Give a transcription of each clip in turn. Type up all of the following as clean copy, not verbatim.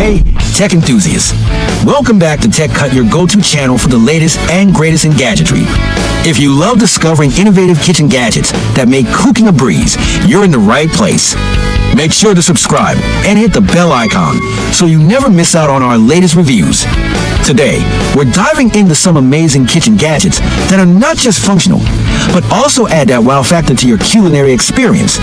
Hey, tech enthusiasts. Welcome back to Techkutt, your go-to channel for the latest and greatest in gadgetry. If you love discovering innovative kitchen gadgets that make cooking a breeze, you're in the right place. Make sure to subscribe and hit the bell icon so you never miss out on our latest reviews. Today, we're diving into some amazing kitchen gadgets that are not just functional, but also add that wow factor to your culinary experience.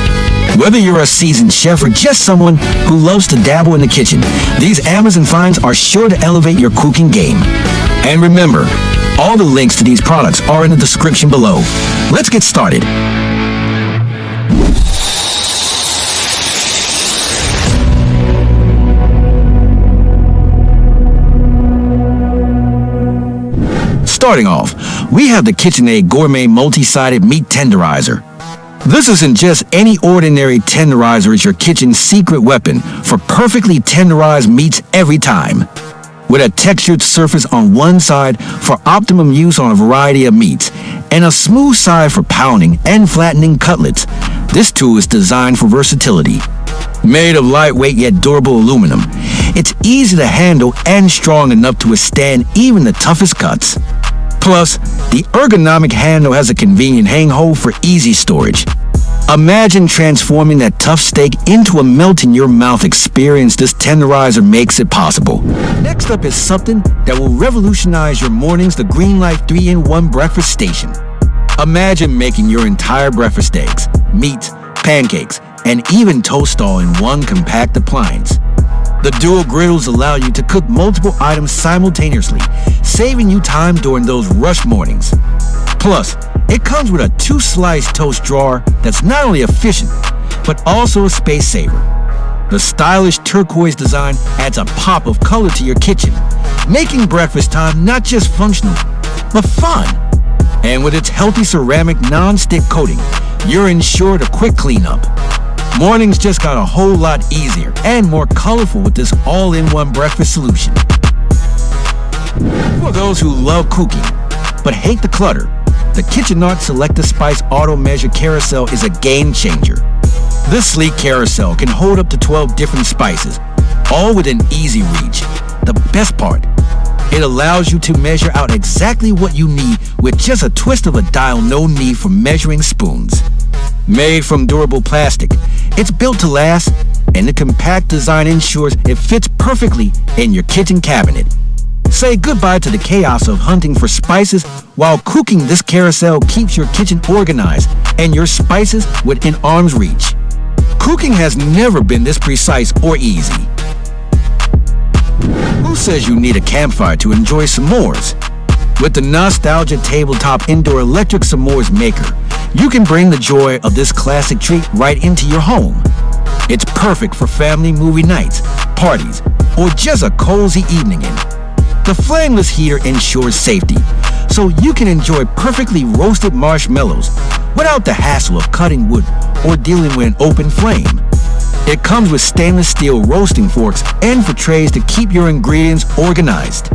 Whether you're a seasoned chef or just someone who loves to dabble in the kitchen, these Amazon finds are sure to elevate your cooking game. And remember, all the links to these products are in the description below. Let's get started. Starting off, we have the KitchenAid Gourmet Multi-Sided Meat Tenderizer. This isn't just any ordinary tenderizer, it's your kitchen's secret weapon for perfectly tenderized meats every time. With a textured surface on one side for optimum use on a variety of meats, and a smooth side for pounding and flattening cutlets, this tool is designed for versatility. Made of lightweight yet durable aluminum, it's easy to handle and strong enough to withstand even the toughest cuts. Plus, the ergonomic handle has a convenient hang hole for easy storage. Imagine transforming that tough steak into a melt-in-your-mouth experience. This tenderizer makes it possible. Next up is something that will revolutionize your mornings: the Green Life 3-in-1 Breakfast Station. Imagine making your entire breakfast eggs, meat, pancakes, and even toast all in one compact appliance. The dual griddles allow you to cook multiple items simultaneously, saving you time during those rush mornings. Plus, it comes with a 2-slice toast drawer that's not only efficient, but also a space saver. The stylish turquoise design adds a pop of color to your kitchen, making breakfast time not just functional, but fun. And with its healthy ceramic non-stick coating, you're ensured a quick cleanup. Mornings just got a whole lot easier and more colorful with this all-in-one breakfast solution. For those who love cooking but hate the clutter, the Techkutt Select a Spice Auto Measure Carousel is a game changer. This sleek carousel can hold up to 12 different spices, all within easy reach. The best part, it allows you to measure out exactly what you need with just a twist of a dial, no need for measuring spoons. Made from durable plastic, it's built to last, and the compact design ensures it fits perfectly in your kitchen cabinet. Say goodbye to the chaos of hunting for spices while cooking. This carousel keeps your kitchen organized and your spices within arm's reach. Cooking has never been this precise or easy. Who says you need a campfire to enjoy s'mores? With the nostalgia tabletop indoor electric s'mores maker, you can bring the joy of this classic treat right into your home. It's perfect for family movie nights, parties, or just a cozy evening in. The flameless heater ensures safety, so you can enjoy perfectly roasted marshmallows without the hassle of cutting wood or dealing with an open flame. It comes with stainless steel roasting forks and for trays to keep your ingredients organized.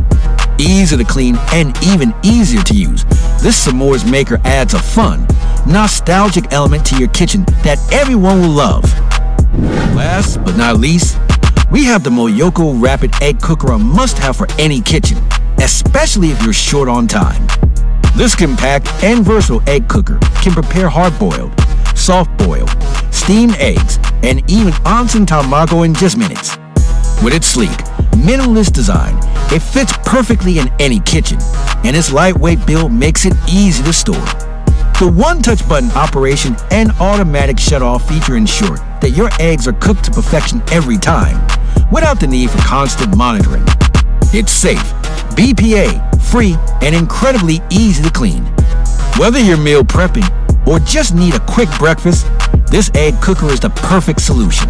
Easy to clean and even easier to use, this s'mores maker adds a fun, nostalgic element to your kitchen that everyone will love. Last but not least, we have the Moyoko Rapid Egg Cooker, a must-have for any kitchen, especially if you're short on time. This compact and versatile egg cooker can prepare hard-boiled, soft-boiled, steamed eggs, and even onsen tamago in just minutes. With its sleek, minimalist design, it fits perfectly in any kitchen, and its lightweight build makes it easy to store. The one-touch button operation and automatic shut-off feature ensure that your eggs are cooked to perfection every time, without the need for constant monitoring. It's safe, BPA-free, and incredibly easy to clean. Whether you're meal prepping or just need a quick breakfast, this egg cooker is the perfect solution.